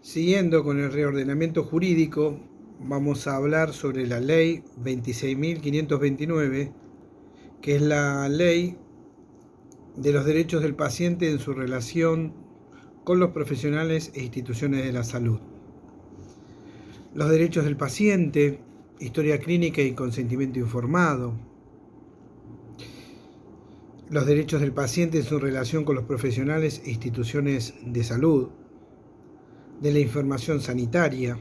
Siguiendo con el reordenamiento jurídico, vamos a hablar sobre la ley 26.529, que es la ley de los derechos del paciente en su relación con los profesionales e instituciones de la salud. Los derechos del paciente, historia clínica y consentimiento informado. Los derechos del paciente en su relación con los profesionales e instituciones de salud, de la información sanitaria,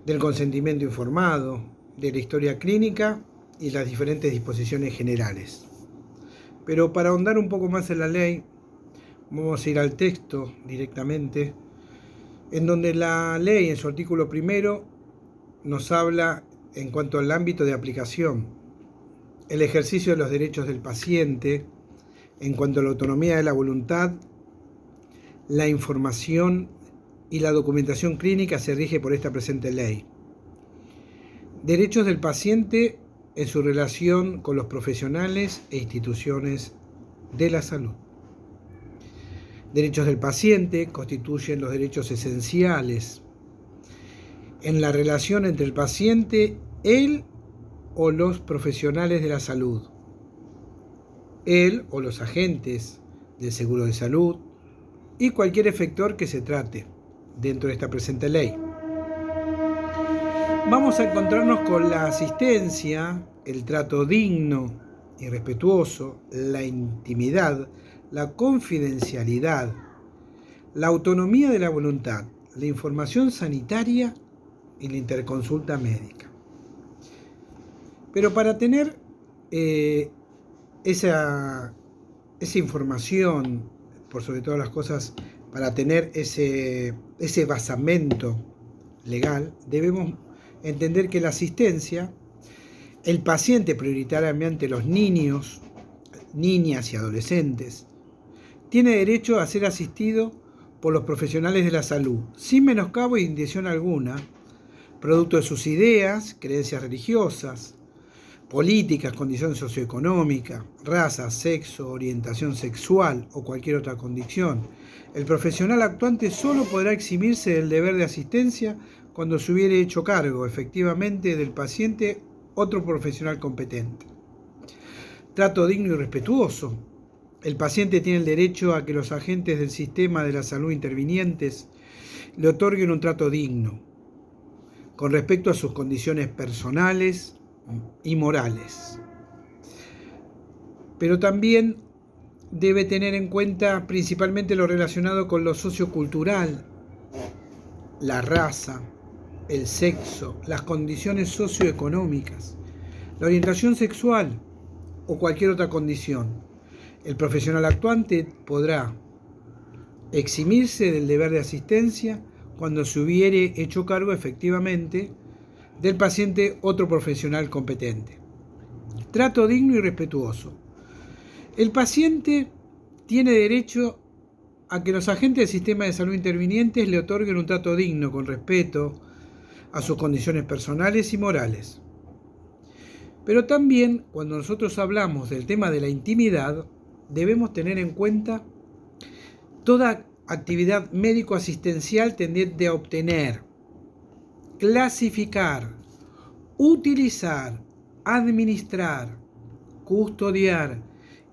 del consentimiento informado, de la historia clínica y las diferentes disposiciones generales. Pero para ahondar un poco más en la ley, vamos a ir al texto directamente, en donde la ley en su artículo primero nos habla en cuanto al ámbito de aplicación, el ejercicio de los derechos del paciente, en cuanto a la autonomía de la voluntad, la información y la documentación clínica se rige por esta presente ley. Derechos del paciente en su relación con los profesionales e instituciones de la salud. Derechos del paciente constituyen los derechos esenciales en la relación entre el paciente, él o los profesionales de la salud, él o los agentes del seguro de salud y cualquier efector que se trate dentro de esta presente ley. Vamos a encontrarnos con la asistencia, el trato digno y respetuoso, la intimidad, la confidencialidad, la autonomía de la voluntad, la información sanitaria y la interconsulta médica. Pero para tener esa información, por sobre todas las cosas, para tener ese basamento legal, debemos entender que la asistencia, el paciente prioritariamente los niños, niñas y adolescentes, tiene derecho a ser asistido por los profesionales de la salud, sin menoscabo e intención alguna, producto de sus ideas, creencias religiosas, políticas, condición socioeconómica, raza, sexo, orientación sexual o cualquier otra condición. El profesional actuante solo podrá eximirse del deber de asistencia cuando se hubiere hecho cargo efectivamente del paciente otro profesional competente. Trato digno y respetuoso. El paciente tiene el derecho a que los agentes del sistema de la salud intervinientes le otorguen un trato digno con respecto a sus condiciones personales y morales. Pero también debe tener en cuenta principalmente lo relacionado con lo sociocultural, la raza, el sexo, las condiciones socioeconómicas, la orientación sexual o cualquier otra condición. El profesional actuante podrá eximirse del deber de asistencia cuando se hubiere hecho cargo efectivamente del paciente otro profesional competente. Trato digno y respetuoso. El paciente tiene derecho a que los agentes del sistema de salud intervinientes le otorguen un trato digno con respeto a sus condiciones personales y morales. Pero también, cuando nosotros hablamos del tema de la intimidad, debemos tener en cuenta toda actividad médico-asistencial tendiente a obtener, clasificar, utilizar, administrar, custodiar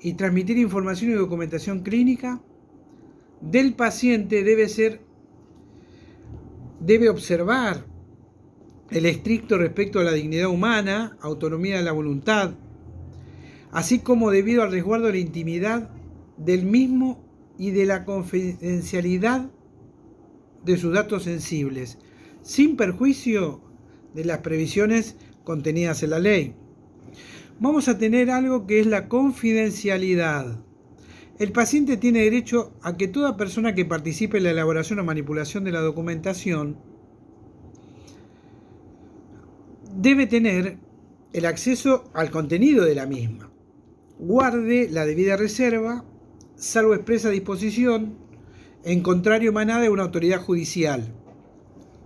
y transmitir información y documentación clínica del paciente debe observar el estricto respeto a la dignidad humana, autonomía de la voluntad, así como debido al resguardo de la intimidad del mismo y de la confidencialidad de sus datos sensibles, sin perjuicio de las previsiones contenidas en la ley. Vamos a tener algo que es la confidencialidad. El paciente tiene derecho a que toda persona que participe en la elaboración o manipulación de la documentación debe tener el acceso al contenido de la misma, guarde la debida reserva, salvo expresa disposición, en contrario emanada de una autoridad judicial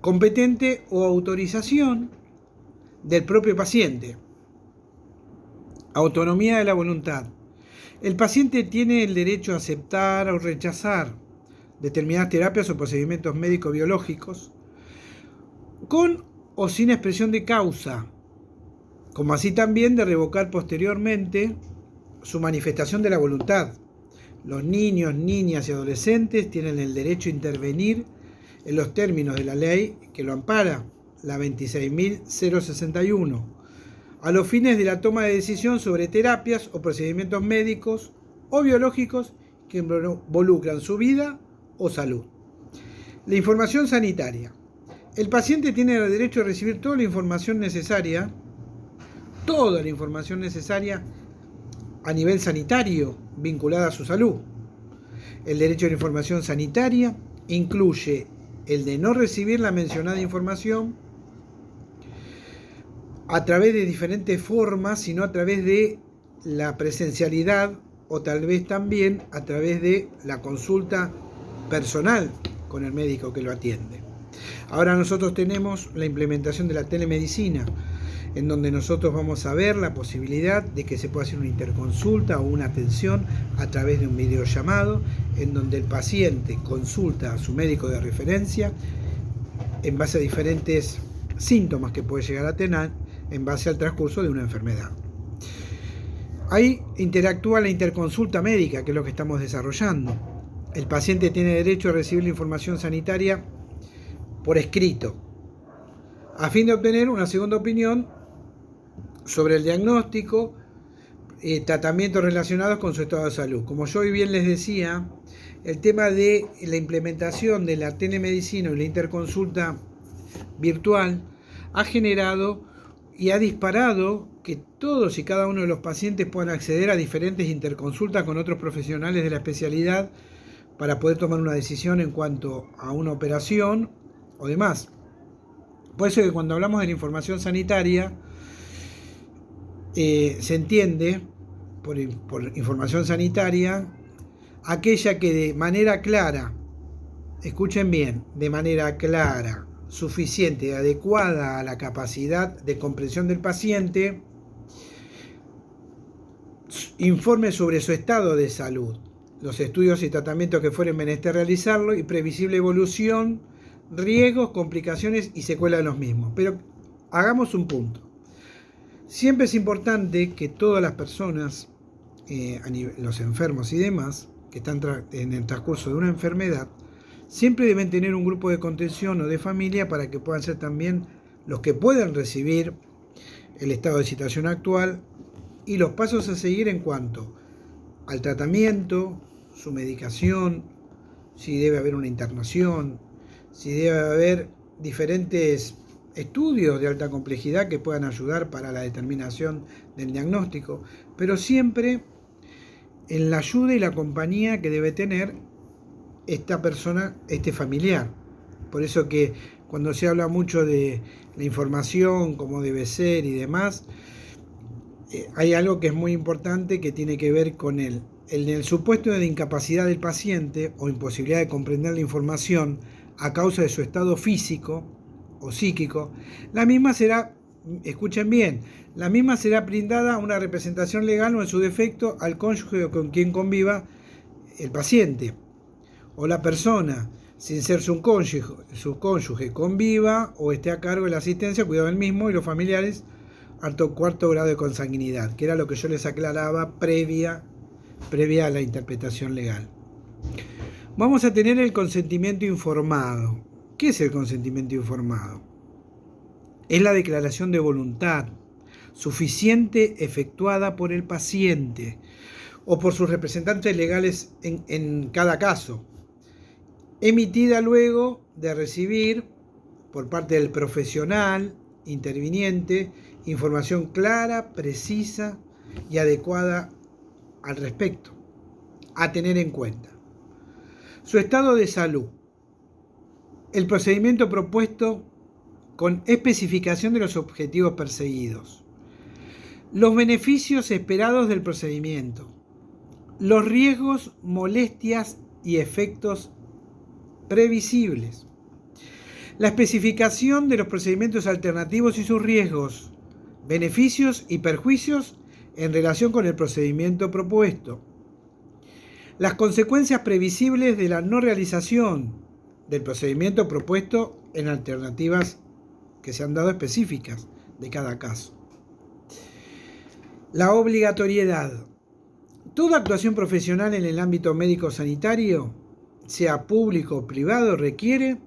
competente o autorización del propio paciente. Autonomía de la voluntad. El paciente tiene el derecho a aceptar o rechazar determinadas terapias o procedimientos médico-biológicos, con o sin expresión de causa, como así también de revocar posteriormente su manifestación de la voluntad. Los niños, niñas y adolescentes tienen el derecho a intervenir en los términos de la ley que lo ampara, la 26.061, a los fines de la toma de decisión sobre terapias o procedimientos médicos o biológicos que involucran su vida o salud. La información sanitaria. El paciente tiene el derecho a recibir toda la información necesaria a nivel sanitario vinculada a su salud. El derecho a la información sanitaria incluye el de no recibir la mencionada información a través de diferentes formas, sino a través de la presencialidad o tal vez también a través de la consulta personal con el médico que lo atiende. Ahora nosotros tenemos la implementación de la telemedicina, en donde nosotros vamos a ver la posibilidad de que se pueda hacer una interconsulta o una atención a través de un videollamado, en donde el paciente consulta a su médico de referencia en base a diferentes síntomas que puede llegar a tener en base al transcurso de una enfermedad. Ahí interactúa la interconsulta médica, que es lo que estamos desarrollando. El paciente tiene derecho a recibir la información sanitaria por escrito, a fin de obtener una segunda opinión sobre el diagnóstico y tratamientos relacionados con su estado de salud. Como yo bien les decía, el tema de la implementación de la telemedicina y la interconsulta virtual ha generado y ha disparado que todos y cada uno de los pacientes puedan acceder a diferentes interconsultas con otros profesionales de la especialidad para poder tomar una decisión en cuanto a una operación o demás. Por eso que cuando hablamos de la información sanitaria, se entiende por información sanitaria aquella que de manera clara, escuchen bien, de manera clara, suficiente y adecuada a la capacidad de comprensión del paciente, informe sobre su estado de salud, los estudios y tratamientos que fueren menester realizarlo y previsible evolución, riesgos, complicaciones y secuelas de los mismos. Pero hagamos un punto. Siempre es importante que todas las personas, los enfermos y demás, que están en el transcurso de una enfermedad, siempre deben tener un grupo de contención o de familia para que puedan ser también los que puedan recibir el estado de situación actual y los pasos a seguir en cuanto al tratamiento, su medicación, si debe haber una internación, si debe haber diferentes estudios de alta complejidad que puedan ayudar para la determinación del diagnóstico, pero siempre en la ayuda y la compañía que debe tener esta persona, este familiar. Por eso que cuando se habla mucho de la información, cómo debe ser y demás, hay algo que es muy importante que tiene que ver con en el supuesto de incapacidad del paciente o imposibilidad de comprender la información a causa de su estado físico o psíquico, la misma será, escuchen bien, la misma será brindada una representación legal o en su defecto al cónyuge o con quien conviva el paciente o la persona, sin ser su cónyuge conviva o esté a cargo de la asistencia, cuidado del mismo y los familiares hasta cuarto grado de consanguinidad, que era lo que yo les aclaraba previa a la interpretación legal. Vamos a tener el consentimiento informado. ¿Qué es el consentimiento informado? Es la declaración de voluntad suficiente efectuada por el paciente o por sus representantes legales en cada caso, emitida luego de recibir por parte del profesional interviniente información clara, precisa y adecuada al respecto, a tener en cuenta. Su estado de salud. El procedimiento propuesto con especificación de los objetivos perseguidos. Los beneficios esperados del procedimiento. Los riesgos, molestias y efectos previsibles. La especificación de los procedimientos alternativos y sus riesgos, beneficios y perjuicios en relación con el procedimiento propuesto. Las consecuencias previsibles de la no realización del procedimiento propuesto en alternativas que se han dado específicas de cada caso. La obligatoriedad. Toda actuación profesional en el ámbito médico-sanitario, sea público o privado, requiere,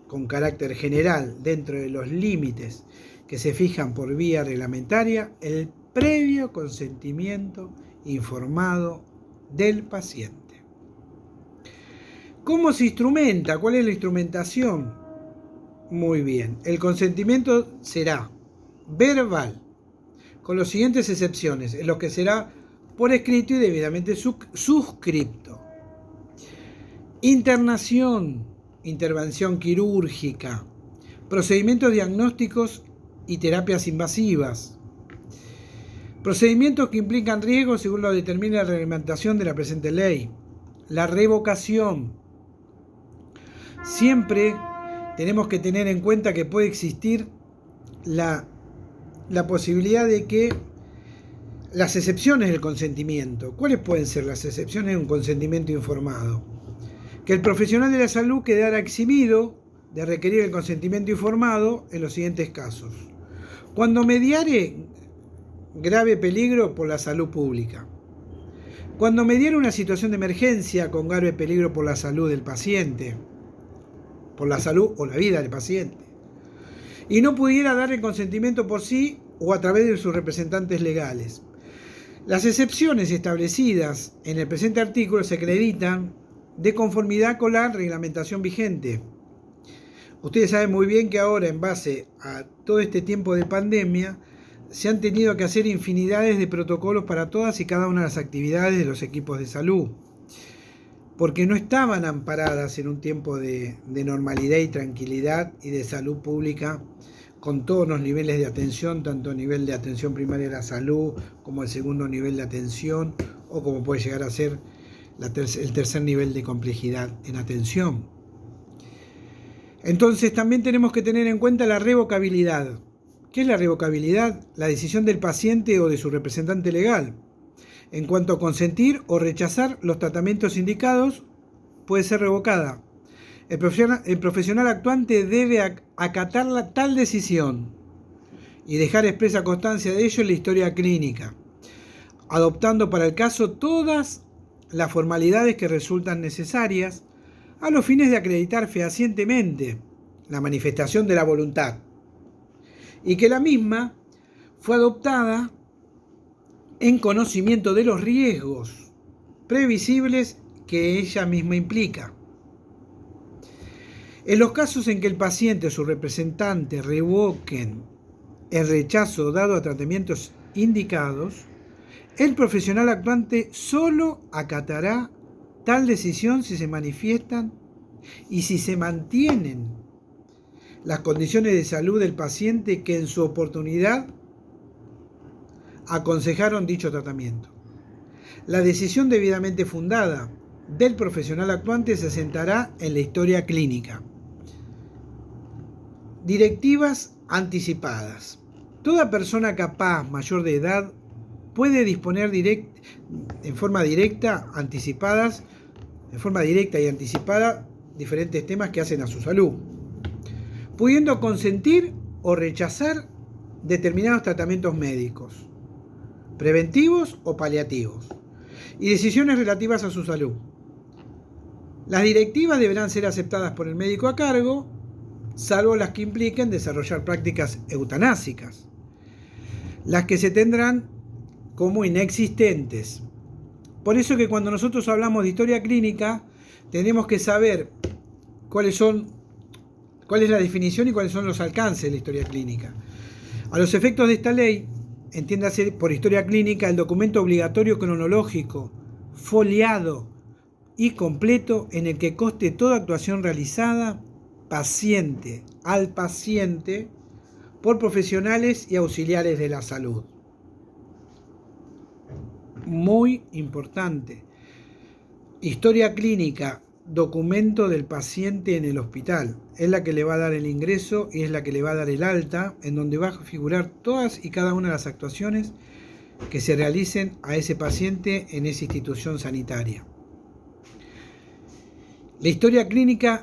con carácter general, dentro de los límites que se fijan por vía reglamentaria, el previo consentimiento informado del paciente. ¿Cómo se instrumenta? ¿Cuál es la instrumentación? Muy bien. El consentimiento será verbal, con las siguientes excepciones, en los que será por escrito y debidamente suscripto. Internación, intervención quirúrgica, procedimientos diagnósticos y terapias invasivas, procedimientos que implican riesgos según lo determina la reglamentación de la presente ley. La revocación. Siempre tenemos que tener en cuenta que puede existir la posibilidad de que las excepciones del consentimiento. ¿Cuáles pueden ser las excepciones de un consentimiento informado? Que el profesional de la salud quedara eximido de requerir el consentimiento informado en los siguientes casos. Cuando mediare grave peligro por la salud pública. Cuando mediare una situación de emergencia con grave peligro por la salud del paciente, por la salud o la vida del paciente, y no pudiera dar el consentimiento por sí o a través de sus representantes legales. Las excepciones establecidas en el presente artículo se acreditan de conformidad con la reglamentación vigente. Ustedes saben muy bien que ahora, en base a todo este tiempo de pandemia, se han tenido que hacer infinidades de protocolos para todas y cada una de las actividades de los equipos de salud, porque no estaban amparadas en un tiempo de normalidad y tranquilidad y de salud pública, con todos los niveles de atención, tanto a nivel de atención primaria de la salud, como el segundo nivel de atención, o como puede llegar a ser el tercer nivel de complejidad en atención. Entonces también tenemos que tener en cuenta la revocabilidad. ¿Qué es la revocabilidad? La decisión del paciente o de su representante legal. En cuanto a consentir o rechazar los tratamientos indicados, puede ser revocada. El profesional actuante debe acatar tal decisión y dejar expresa constancia de ello en la historia clínica, adoptando para el caso todas las formalidades que resultan necesarias a los fines de acreditar fehacientemente la manifestación de la voluntad y que la misma fue adoptada en conocimiento de los riesgos previsibles que ella misma implica. En los casos en que el paciente o su representante revoquen el rechazo dado a tratamientos indicados, el profesional actuante solo acatará tal decisión si se manifiestan y si se mantienen las condiciones de salud del paciente que en su oportunidad aconsejaron dicho tratamiento. La decisión debidamente fundada del profesional actuante se sentará en la historia clínica. Directivas anticipadas. Toda persona capaz, mayor de edad, puede disponer en forma directa y anticipada diferentes temas que hacen a su salud, pudiendo consentir o rechazar determinados tratamientos médicos, preventivos o paliativos, y decisiones relativas a su salud. Las directivas deberán ser aceptadas por el médico a cargo, salvo las que impliquen desarrollar prácticas eutanásicas, las que se tendrán como inexistentes. Por eso que cuando nosotros hablamos de historia clínica, tenemos que saber cuál es la definición y cuáles son los alcances de la historia clínica. A los efectos de esta ley, entiéndase por historia clínica el documento obligatorio cronológico, foliado y completo en el que conste toda actuación realizada al paciente por profesionales y auxiliares de la salud. Muy importante. Historia clínica, documento del paciente en el hospital. Es la que le va a dar el ingreso y es la que le va a dar el alta, en donde va a figurar todas y cada una de las actuaciones que se realicen a ese paciente en esa institución sanitaria. La historia clínica